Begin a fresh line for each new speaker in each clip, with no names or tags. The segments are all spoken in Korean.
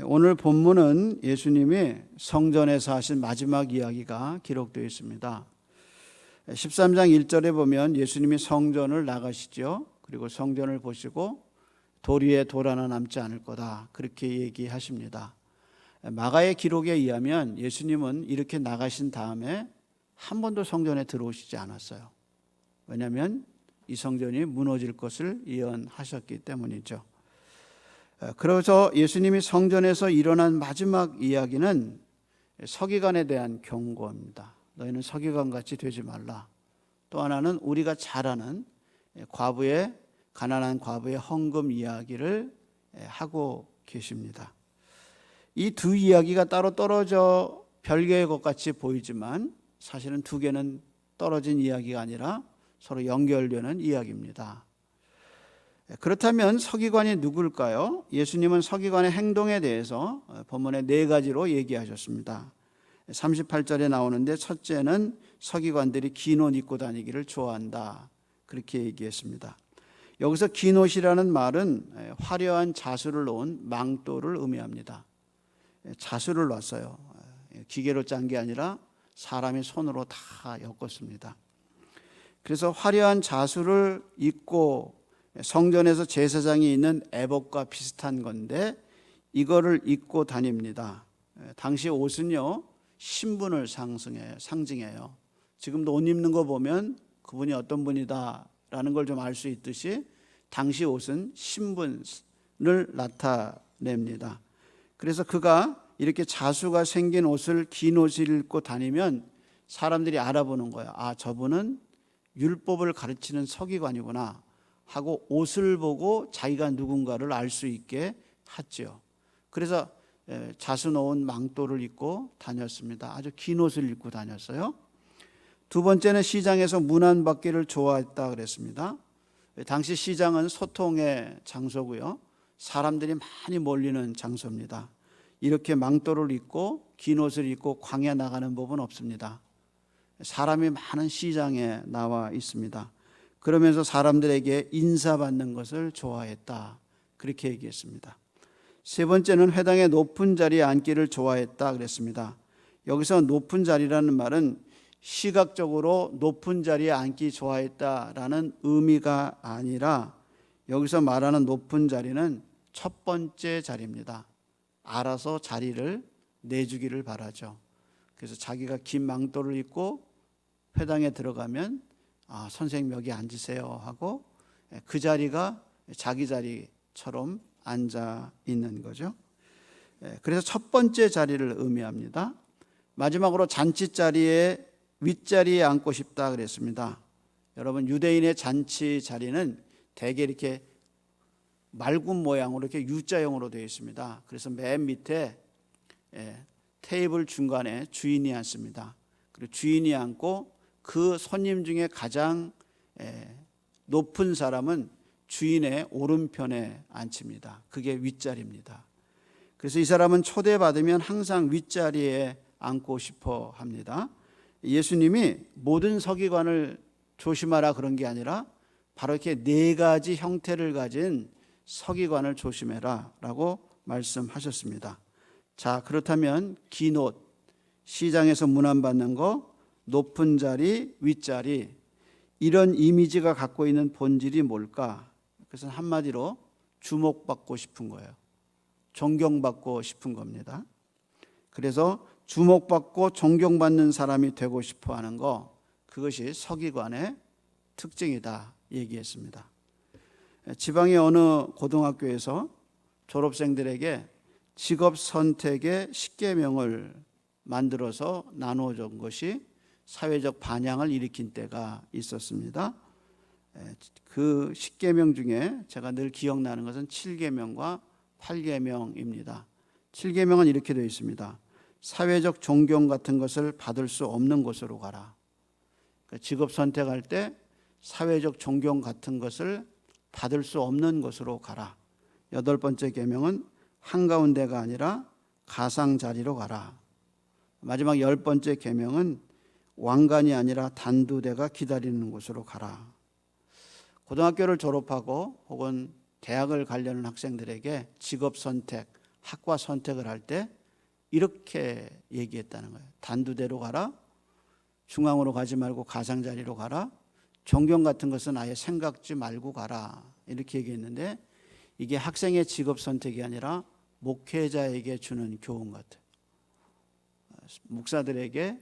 오늘 본문은 예수님이 성전에서 하신 마지막 이야기가 기록되어 있습니다. 13장 1절에 보면 예수님이 성전을 나가시죠. 그리고 성전을 보시고 돌 위에 돌 하나 남지 않을 거다, 그렇게 얘기하십니다. 마가의 기록에 의하면 예수님은 이렇게 나가신 다음에 한 번도 성전에 들어오시지 않았어요. 왜냐하면 이 성전이 무너질 것을 예언하셨기 때문이죠. 그래서 예수님이 성전에서 일어난 마지막 이야기는 서기관에 대한 경고입니다. 너희는 서기관같이 되지 말라. 또 하나는 우리가 잘 아는 가난한 과부의 헌금 이야기를 하고 계십니다. 이 두 이야기가 따로 떨어져 별개의 것 같이 보이지만 사실은 두 개는 떨어진 이야기가 아니라 서로 연결되는 이야기입니다. 그렇다면 서기관이 누굴까요? 예수님은 서기관의 행동에 대해서 본문에 네 가지로 얘기하셨습니다. 38절에 나오는데, 첫째는 서기관들이 긴 옷 입고 다니기를 좋아한다, 그렇게 얘기했습니다. 여기서 긴 옷이라는 말은 화려한 자수를 놓은 망토를 의미합니다. 자수를 놨어요. 기계로 짠 게 아니라 사람이 손으로 다 엮었습니다. 그래서 화려한 자수를 입고 성전에서 제사장이 있는 에봇과 비슷한 건데 이거를 입고 다닙니다. 당시 옷은요, 신분을 상징해요. 지금도 옷 입는 거 보면 그분이 어떤 분이다라는 걸 좀 알 수 있듯이 당시 옷은 신분을 나타냅니다. 그래서 그가 이렇게 자수가 생긴 옷을, 긴 옷을 입고 다니면 사람들이 알아보는 거예요. 아, 저분은 율법을 가르치는 서기관이구나 하고 옷을 보고 자기가 누군가를 알 수 있게 했죠. 그래서 자수 놓은 망토를 입고 다녔습니다. 아주 긴 옷을 입고 다녔어요. 두 번째는 시장에서 문안 받기를 좋아했다 그랬습니다. 당시 시장은 소통의 장소고요, 사람들이 많이 몰리는 장소입니다. 이렇게 망토를 입고 긴 옷을 입고 광야 나가는 법은 없습니다. 사람이 많은 시장에 나와 있습니다. 그러면서 사람들에게 인사받는 것을 좋아했다, 그렇게 얘기했습니다. 세 번째는 회당의 높은 자리에 앉기를 좋아했다 그랬습니다. 여기서 높은 자리라는 말은 시각적으로 높은 자리에 앉기 좋아했다라는 의미가 아니라 여기서 말하는 높은 자리는 첫 번째 자리입니다. 알아서 자리를 내주기를 바라죠. 그래서 자기가 긴 망토를 입고 회당에 들어가면 선생님 여기 앉으세요 하고 그 자리가 자기 자리처럼 앉아 있는 거죠. 그래서 첫 번째 자리를 의미합니다. 마지막으로 잔치 자리에 윗자리에 앉고 싶다 그랬습니다. 여러분, 유대인의 잔치 자리는 대개 이렇게 말굽 모양으로 이렇게 U자형으로 되어 있습니다. 그래서 맨 밑에 테이블 중간에 주인이 앉습니다. 그리고 주인이 앉고 그 손님 중에 가장 높은 사람은 주인의 오른편에 앉힙니다. 그게 윗자리입니다. 그래서 이 사람은 초대받으면 항상 윗자리에 앉고 싶어 합니다. 예수님이 모든 서기관을 조심하라 그런 게 아니라 바로 이렇게 네 가지 형태를 가진 서기관을 조심해라 라고 말씀하셨습니다. 자, 그렇다면 긴 옷, 시장에서 문안 받는 거, 높은 자리, 윗자리, 이런 이미지가 갖고 있는 본질이 뭘까? 그래서 한마디로 주목받고 싶은 거예요. 존경받고 싶은 겁니다. 그래서 주목받고 존경받는 사람이 되고 싶어 하는 거, 그것이 서기관의 특징이다 얘기했습니다. 지방의 어느 고등학교에서 졸업생들에게 직업 선택의 10계명을 만들어서 나누어 준 것이 사회적 반향을 일으킨 때가 있었습니다. 그 10계명 중에 제가 늘 기억나는 것은 7계명과 8계명입니다. 7계명은 이렇게 되어 있습니다. 사회적 존경 같은 것을 받을 수 없는 곳으로 가라. 직업 선택할 때 사회적 존경 같은 것을 받을 수 없는 곳으로 가라. 8번째 계명은 한가운데가 아니라 가상자리로 가라. 마지막 10번째 계명은 왕관이 아니라 단두대가 기다리는 곳으로 가라. 고등학교를 졸업하고 혹은 대학을 가려는 학생들에게 직업 선택 학과 선택을 할 때 이렇게 얘기했다는 거예요. 단두대로 가라. 중앙으로 가지 말고 가장자리로 가라. 존경 같은 것은 아예 생각지 말고 가라. 이렇게 얘기했는데 이게 학생의 직업 선택이 아니라 목회자에게 주는 교훈 같아요. 목사들에게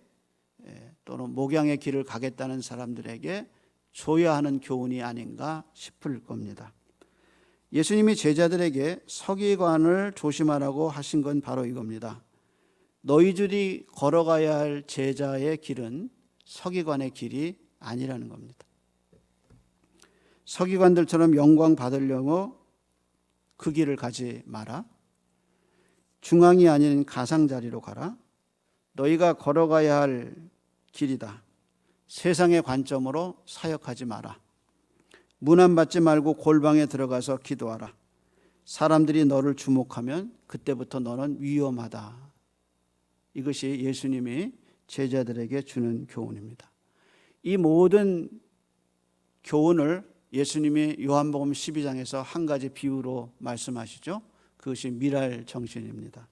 또는 목양의 길을 가겠다는 사람들에게 줘야 하는 교훈이 아닌가 싶을 겁니다. 예수님이 제자들에게 서기관을 조심하라고 하신 건 바로 이겁니다. 너희들이 걸어가야 할 제자의 길은 서기관의 길이 아니라는 겁니다. 서기관들처럼 영광 받으려고 그 길을 가지 마라. 중앙이 아닌 가상자리로 가라. 너희가 걸어가야 할 길이다. 세상의 관점으로 사역하지 마라. 문안 받지 말고 골방에 들어가서 기도하라. 사람들이 너를 주목하면 그때부터 너는 위험하다. 이것이 예수님이 제자들에게 주는 교훈입니다. 이 모든 교훈을 예수님이 요한복음 12장에서 한 가지 비유로 말씀하시죠. 그것이 미랄 정신입니다.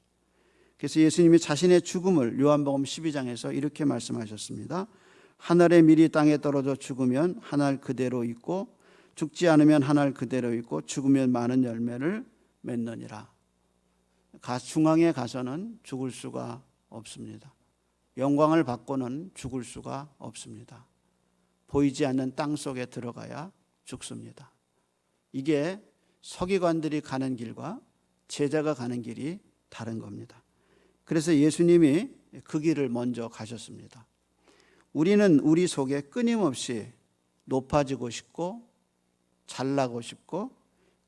그래서 예수님이 자신의 죽음을 요한복음 12장에서 이렇게 말씀하셨습니다. 한 알의 밀이 땅에 떨어져 죽으면 한 알 그대로 있고 죽지 않으면 한 알 그대로 있고 죽으면 많은 열매를 맺느니라. 중앙에 가서는 죽을 수가 없습니다. 영광을 받고는 죽을 수가 없습니다. 보이지 않는 땅 속에 들어가야 죽습니다. 이게 서기관들이 가는 길과 제자가 가는 길이 다른 겁니다. 그래서 예수님이 그 길을 먼저 가셨습니다. 우리는 우리 속에 끊임없이 높아지고 싶고 잘나고 싶고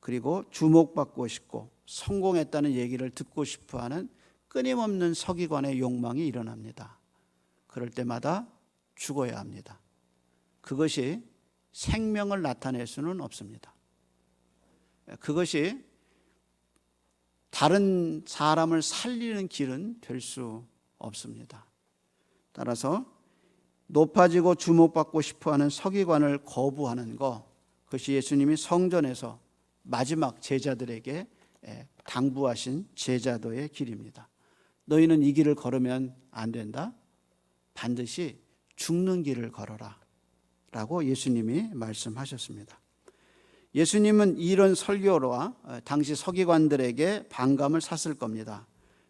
그리고 주목받고 싶고 성공했다는 얘기를 듣고 싶어하는 끊임없는 서기관의 욕망이 일어납니다. 그럴 때마다 죽어야 합니다. 그것이 생명을 나타낼 수는 없습니다. 그것이 다른 사람을 살리는 길은 될 수 없습니다. 따라서 높아지고 주목받고 싶어하는 서기관을 거부하는 것, 그것이 예수님이 성전에서 마지막 제자들에게 당부하신 제자도의 길입니다. 너희는 이 길을 걸으면 안 된다. 반드시 죽는 길을 걸어라 라고 예수님이 말씀하셨습니다. 예수님은 이런 설교와 당시 서기관들에게 반감을 샀을 겁니다.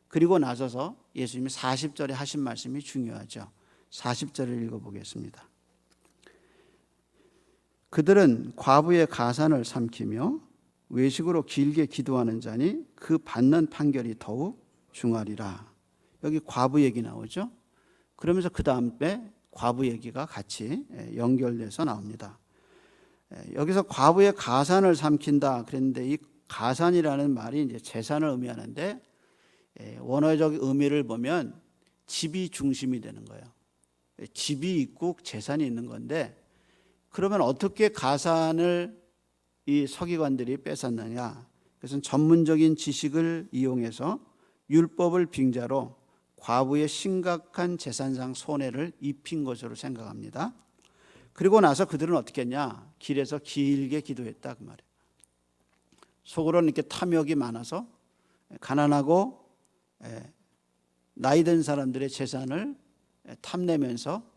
그리고 나서서 예수님이 40절에 하신 말씀이 중요하죠. 40절을 읽어보겠습니다. 그들은 과부의 가산을 삼키며 외식으로 길게 기도하는 자니 그 받는 판결이 더욱 중하리라. 여기 과부 얘기 나오죠. 그러면서 그 다음에 과부 얘기가 같이 연결돼서 나옵니다. 여기서 과부의 가산을 삼킨다 그랬는데 이 가산이라는 말이 이제 재산을 의미하는데 원어적 의미를 보면 집이 중심이 되는 거예요. 집이 있고 재산이 있는 건데 그러면 어떻게 가산을 이 서기관들이 뺏었느냐? 그것은 전문적인 지식을 이용해서 율법을 빙자로 과부의 심각한 재산상 손해를 입힌 것으로 생각합니다. 그리고 나서 그들은 어떻게 했냐? 길에서 길게 기도했다 그 말이에요. 속으로는 이렇게 탐욕이 많아서 가난하고 나이 든 사람들의 재산을 탐내면서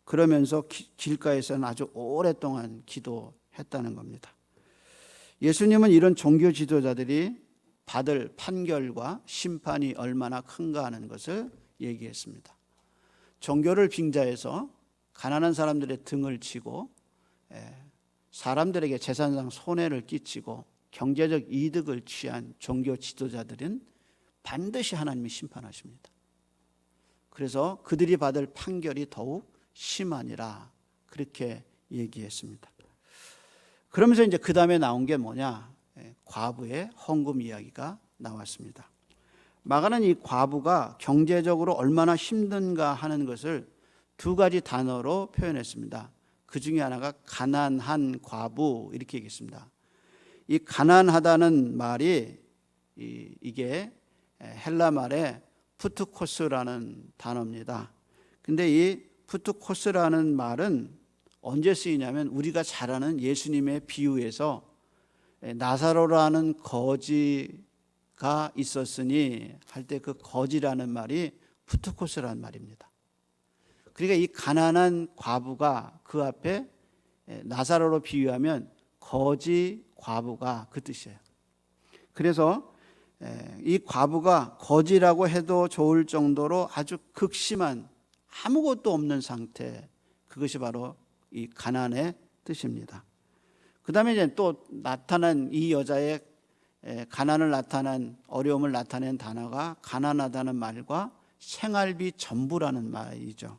그러면서 길가에서는 아주 오랫동안 기도했다는 겁니다. 예수님은 이런 종교 지도자들이 받을 판결과 심판이 얼마나 큰가 하는 것을 얘기했습니다. 종교를 빙자해서 가난한 사람들의 등을 치고 사람들에게 재산상 손해를 끼치고 경제적 이득을 취한 종교 지도자들은 반드시 하나님이 심판하십니다. 그래서 그들이 받을 판결이 더욱 심하니라 그렇게 얘기했습니다. 그러면서 이제 그 다음에 나온 게 뭐냐? 과부의 헌금 이야기가 나왔습니다. 마가는 이 과부가 경제적으로 얼마나 힘든가 하는 것을 두 가지 단어로 표현했습니다. 그 중에 하나가 가난한 과부 이렇게 얘기했습니다. 이 가난하다는 말이 이게 헬라 말의 푸트코스라는 단어입니다. 근데 이 푸트코스라는 말은 언제 쓰이냐면 우리가 잘 아는 예수님의 비유에서 나사로라는 거지 있었으니 할 때 그 거지라는 말이 푸트코스라는 말입니다. 그러니까 이 가난한 과부가 그 앞에 나사로로 비유하면 거지 과부가 그 뜻이에요. 그래서 이 과부가 거지라고 해도 좋을 정도로 아주 극심한 아무것도 없는 상태, 그것이 바로 이 가난의 뜻입니다. 그 다음에 이제 또 나타난 이 여자의 가난을 나타낸, 어려움을 나타낸 단어가 가난하다는 말과 생활비 전부라는 말이죠.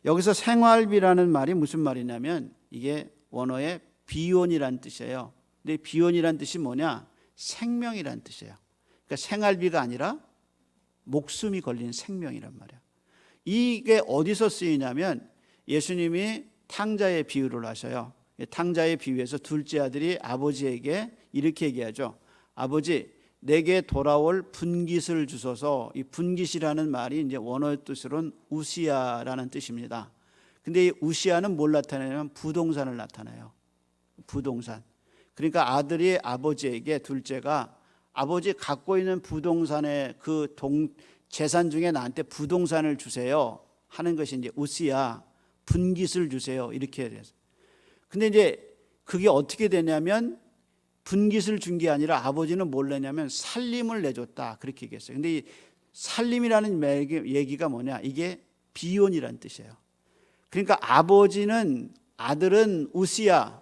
여기서 생활비라는 말이 무슨 말이냐면 이게 원어의 비원이라는 뜻이에요. 근데 비원이라는 뜻이 뭐냐? 생명이라는 뜻이에요. 그러니까 생활비가 아니라 목숨이 걸린 생명이란 말이에요. 이게 어디서 쓰이냐면 예수님이 탕자의 비유를 하셔요. 탕자의 비유에서 둘째 아들이 아버지에게 이렇게 얘기하죠. 아버지, 내게 돌아올 분깃을 주소서. 이 분깃이라는 말이 이제 원어의 뜻으로는 우시아라는 뜻입니다. 근데 이 우시아는 뭘 나타내냐면 부동산을 나타내요. 부동산. 그러니까 아들이 아버지에게, 둘째가 아버지 갖고 있는 부동산의 그 재산 중에 나한테 부동산을 주세요 하는 것이 이제 우시아, 분깃을 주세요 이렇게 해요. 근데 이제 그게 어떻게 되냐면 분깃을 준 게 아니라 아버지는 뭘 내냐면 살림을 내줬다 그렇게 얘기했어요. 근데 이 살림이라는 얘기가 뭐냐? 이게 비혼이라는 뜻이에요. 그러니까 아들은 우시아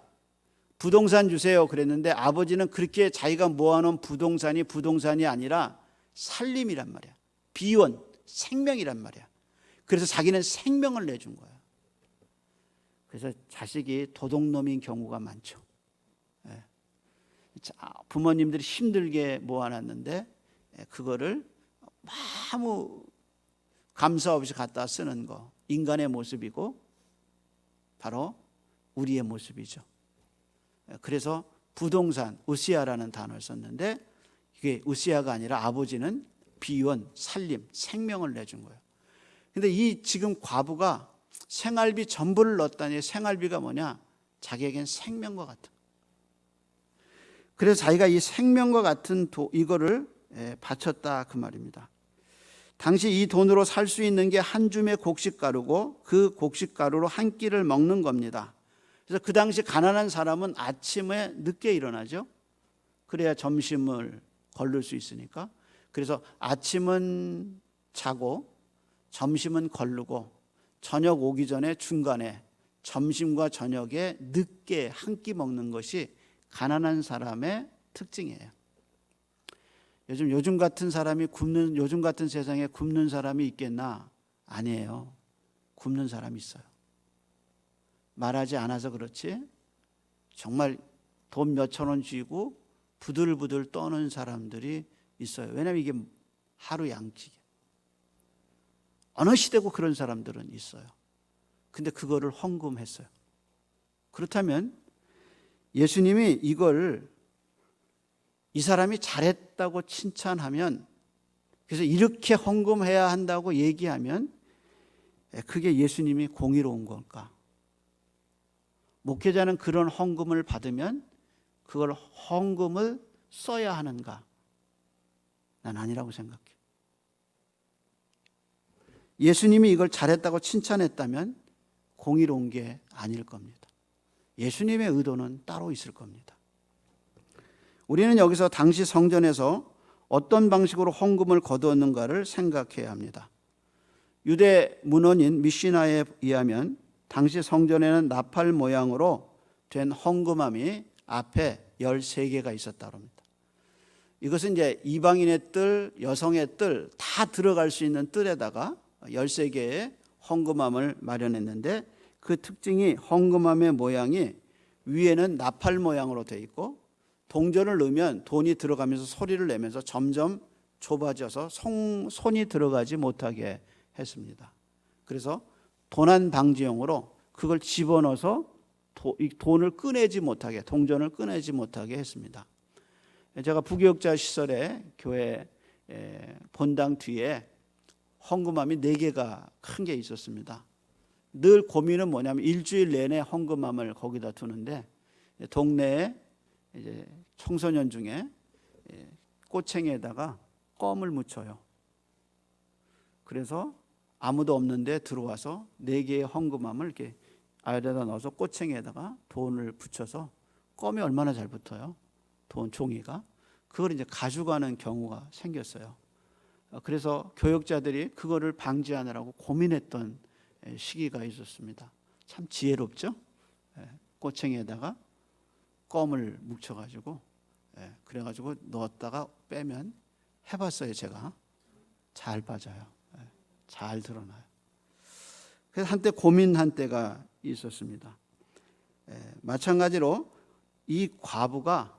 부동산 주세요 그랬는데 아버지는 그렇게 자기가 모아놓은 부동산이 아니라 살림이란 말이야. 비혼, 생명이란 말이야. 그래서 자기는 생명을 내준 거야. 그래서 자식이 도둑놈인 경우가 많죠. 부모님들이 힘들게 모아놨는데 그거를 아무 감사 없이 갖다 쓰는 거, 인간의 모습이고 바로 우리의 모습이죠. 그래서 부동산, 우시아라는 단어를 썼는데 이게 우시아가 아니라 아버지는 비원, 살림, 생명을 내준 거예요. 근데 이 지금 과부가 생활비 전부를 넣었다니, 생활비가 뭐냐? 자기에겐 생명과 같은. 그래서 자기가 이 생명과 같은 이거를 바쳤다 그 말입니다. 당시 이 돈으로 살 수 있는 게 한 줌의 곡식가루고 그 곡식가루로 한 끼를 먹는 겁니다. 그래서 그 당시 가난한 사람은 아침에 늦게 일어나죠. 그래야 점심을 거를 수 있으니까. 그래서 아침은 자고 점심은 거르고 저녁 오기 전에 중간에 점심과 저녁에 늦게 한 끼 먹는 것이 가난한 사람의 특징이에요. 요즘 같은 사람이 요즘 같은 세상에 굶는 사람이 있겠나? 아니에요. 굶는 사람이 있어요. 말하지 않아서 그렇지 정말 돈 몇천 원 쥐고 부들부들 떠는 사람들이 있어요. 왜냐하면 이게 하루 양식이에요. 어느 시대고 그런 사람들은 있어요. 근데 그거를 헌금했어요. 그렇다면 예수님이 이걸 이 사람이 잘했다고 칭찬하면, 그래서 이렇게 헌금해야 한다고 얘기하면 그게 예수님이 공의로운 걸까? 목회자는 그런 헌금을 받으면 그걸 헌금을 써야 하는가? 난 아니라고 생각해. 예수님이 이걸 잘했다고 칭찬했다면 공의로운 게 아닐 겁니다. 예수님의 의도는 따로 있을 겁니다. 우리는 여기서 당시 성전에서 어떤 방식으로 헌금을 거두었는가를 생각해야 합니다. 유대 문헌인 미시나에 의하면 당시 성전에는 나팔 모양으로 된 헌금함이 앞에 13개가 있었다고 합니다. 이것은 이제 이방인의 뜰, 여성의 뜰 다 들어갈 수 있는 뜰에다가 13개의 헌금함을 마련했는데 그 특징이 헌금함의 모양이 위에는 나팔 모양으로 되어 있고 동전을 넣으면 돈이 들어가면서 소리를 내면서 점점 좁아져서 손이 들어가지 못하게 했습니다. 그래서 도난 방지용으로 그걸 집어넣어서 돈을 꺼내지 못하게, 동전을 꺼내지 못하게 했습니다. 제가 부교육자 시설에 교회 본당 뒤에 헌금함이 4개가 큰 게 있었습니다. 늘 고민은 뭐냐면 일주일 내내 헌금함을 거기다 두는데 동네에 이제 청소년 중에 꼬챙이에다가 껌을 묻혀요. 그래서 아무도 없는데 들어와서 4개의 헌금함을 이렇게 아래다 넣어서 꼬챙이에다가 돈을 붙여서 껌이 얼마나 잘 붙어요. 돈 종이가. 그걸 이제 가져가는 경우가 생겼어요. 그래서 교역자들이 그거를 방지하느라고 고민했던 시기가 있었습니다. 참 지혜롭죠? 꼬챙이에다가 껌을 묻혀가지고 그래가지고 넣었다가 빼면 해봤어요. 제가 잘 빠져요. 잘 드러나요. 그래서 한때 고민한 때가 있었습니다. 마찬가지로 이 과부가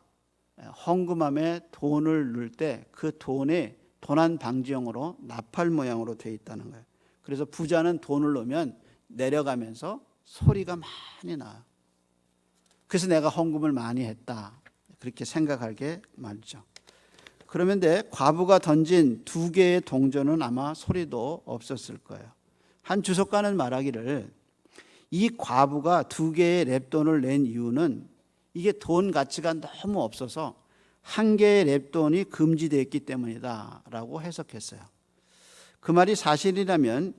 헌금함에 돈을 넣을 때 그 돈이 도난 방지용으로 나팔 모양으로 되어 있다는 거예요. 그래서 부자는 돈을 넣으면 내려가면서 소리가 많이 나요. 그래서 내가 헌금을 많이 했다, 그렇게 생각하게 말이죠. 그런데 과부가 던진 2개의 동전은 아마 소리도 없었을 거예요. 한 주석가는 말하기를 이 과부가 2개의 랩돈을 낸 이유는 이게 돈 가치가 너무 없어서 1개의 랩돈이 금지되었기 때문이다 라고 해석했어요. 그 말이 사실이라면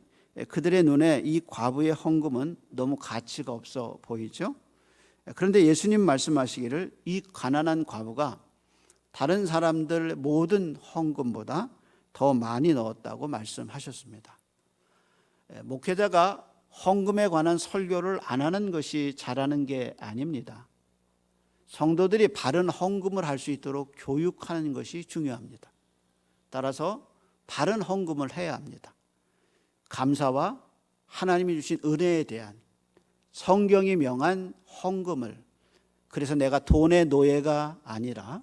그들의 눈에 이 과부의 헌금은 너무 가치가 없어 보이죠. 그런데 예수님 말씀하시기를 이 가난한 과부가 다른 사람들 모든 헌금보다 더 많이 넣었다고 말씀하셨습니다. 목회자가 헌금에 관한 설교를 안 하는 것이 잘하는 게 아닙니다. 성도들이 바른 헌금을 할 수 있도록 교육하는 것이 중요합니다. 따라서 바른 헌금을 해야 합니다. 감사와 하나님이 주신 은혜에 대한 성경이 명한 헌금을, 그래서 내가 돈의 노예가 아니라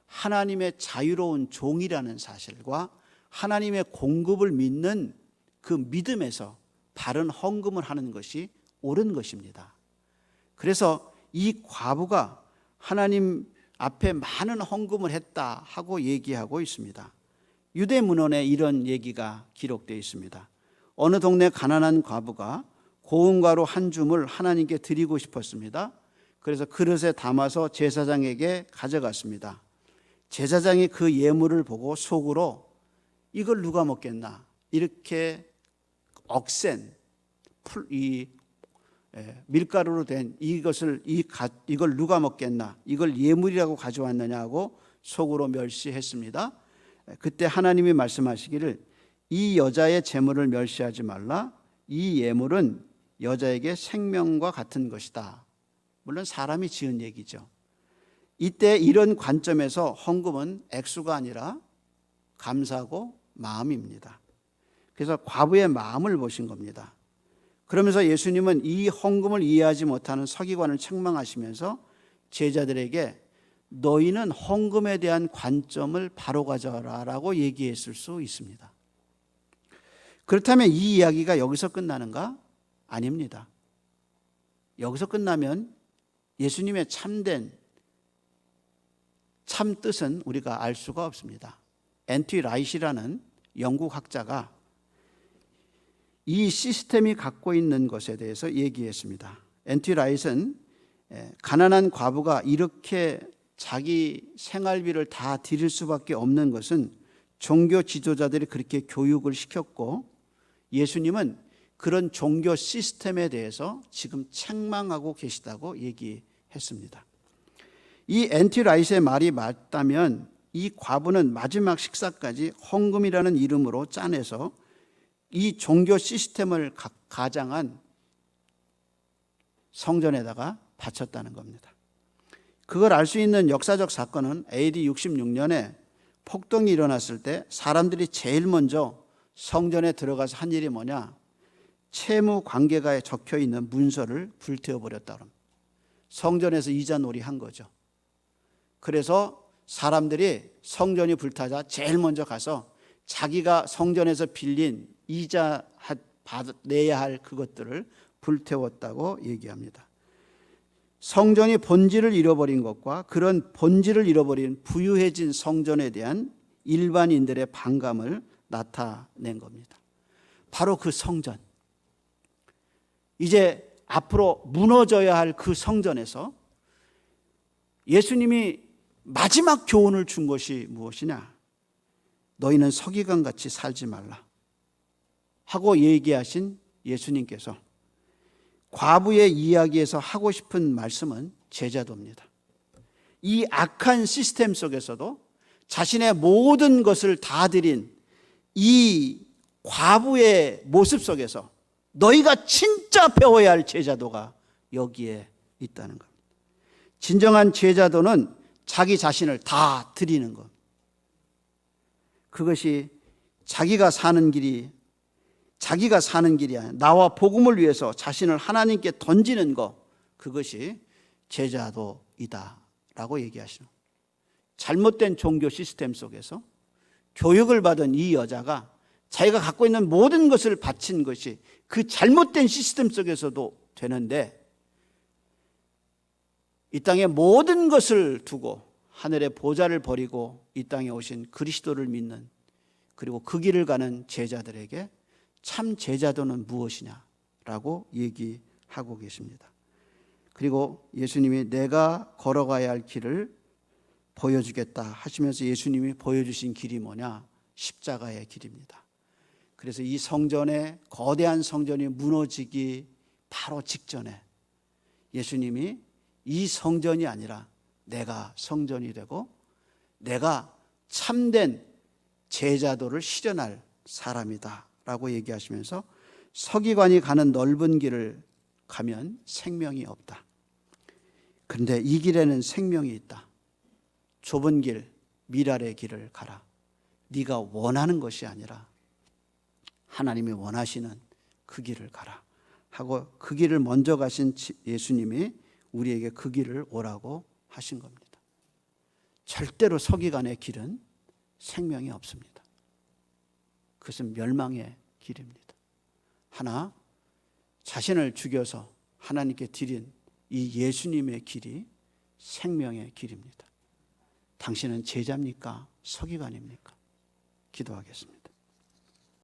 하나님의 자유로운 종이라는 사실과 하나님의 공급을 믿는 그 믿음에서 바른 헌금을 하는 것이 옳은 것입니다. 그래서 이 과부가 하나님 앞에 많은 헌금을 했다 하고 얘기하고 있습니다. 유대문헌에 이런 얘기가 기록되어 있습니다. 어느 동네 가난한 과부가 고운 가루 한 줌을 하나님께 드리고 싶었습니다. 그래서 그릇에 담아서 제사장에게 가져갔습니다. 제사장이 그 예물을 보고 속으로 이걸 누가 먹겠나, 이렇게 억센 이 밀가루로 된 이걸 누가 먹겠나, 이걸 예물이라고 가져왔느냐고 속으로 멸시했습니다. 그때 하나님이 말씀하시기를 이 여자의 재물을 멸시하지 말라. 이 예물은 여자에게 생명과 같은 것이다. 물론 사람이 지은 얘기죠. 이때 이런 관점에서 헌금은 액수가 아니라 감사하고 마음입니다. 그래서 과부의 마음을 보신 겁니다. 그러면서 예수님은 이 헌금을 이해하지 못하는 서기관을 책망하시면서 제자들에게 너희는 헌금에 대한 관점을 바로 가져라라고 얘기했을 수 있습니다. 그렇다면 이 이야기가 여기서 끝나는가? 아닙니다. 여기서 끝나면 예수님의 참된 참 뜻은 우리가 알 수가 없습니다. 앤티 라이시라는 영국 학자가 이 시스템이 갖고 있는 것에 대해서 얘기했습니다. 앤티 라이트는 가난한 과부가 이렇게 자기 생활비를 다 드릴 수밖에 없는 것은 종교 지도자들이 그렇게 교육을 시켰고 예수님은 그런 종교 시스템에 대해서 지금 책망하고 계시다고 얘기했습니다. 이 앤티 라이트의 말이 맞다면 이 과부는 마지막 식사까지 헌금이라는 이름으로 짜내서 이 종교 시스템을 가장한 성전에다가 바쳤다는 겁니다. 그걸 알 수 있는 역사적 사건은 AD 66년에 폭동이 일어났을 때 사람들이 제일 먼저 성전에 들어가서 한 일이 뭐냐? 채무 관계가에 적혀 있는 문서를 불태워버렸다. 성전에서 이자놀이 한 거죠. 그래서 사람들이 성전이 불타자 제일 먼저 가서 자기가 성전에서 빌린 이자 내야 할 그것들을 불태웠다고 얘기합니다. 성전이 본질을 잃어버린 것과 그런 본질을 잃어버린 부유해진 성전에 대한 일반인들의 반감을 나타낸 겁니다. 바로 그 성전, 이제 앞으로 무너져야 할 그 성전에서 예수님이 마지막 교훈을 준 것이 무엇이냐? 너희는 서기관같이 살지 말라 하고 얘기하신 예수님께서 과부의 이야기에서 하고 싶은 말씀은 제자도입니다. 이 악한 시스템 속에서도 자신의 모든 것을 다 드린 이 과부의 모습 속에서 너희가 진짜 배워야 할 제자도가 여기에 있다는 겁니다. 진정한 제자도는 자기 자신을 다 드리는 것. 그것이 자기가 사는 길이 아니라 나와 복음을 위해서 자신을 하나님께 던지는 것, 그것이 제자도이다라고 얘기하시는 거예요. 잘못된 종교 시스템 속에서 교육을 받은 이 여자가 자기가 갖고 있는 모든 것을 바친 것이 그 잘못된 시스템 속에서도 되는데, 이 땅의 모든 것을 두고 하늘의 보좌를 버리고 이 땅에 오신 그리스도를 믿는, 그리고 그 길을 가는 제자들에게 참 제자도는 무엇이냐라고 얘기하고 계십니다. 그리고 예수님이 내가 걸어가야 할 길을 보여주겠다 하시면서 예수님이 보여주신 길이 뭐냐? 십자가의 길입니다. 그래서 이 성전에, 거대한 성전이 무너지기 바로 직전에 예수님이 이 성전이 아니라 내가 성전이 되고 내가 참된 제자도를 실현할 사람이다 라고 얘기하시면서 서기관이 가는 넓은 길을 가면 생명이 없다. 그런데 이 길에는 생명이 있다. 좁은 길, 미랄의 길을 가라. 네가 원하는 것이 아니라 하나님이 원하시는 그 길을 가라 하고 그 길을 먼저 가신 예수님이 우리에게 그 길을 오라고 하신 겁니다. 절대로 서기관의 길은 생명이 없습니다. 그것은 멸망의 길입니다. 하나, 자신을 죽여서 하나님께 드린 이 예수님의 길이 생명의 길입니다. 당신은 제자입니까? 서기관입니까? 기도하겠습니다.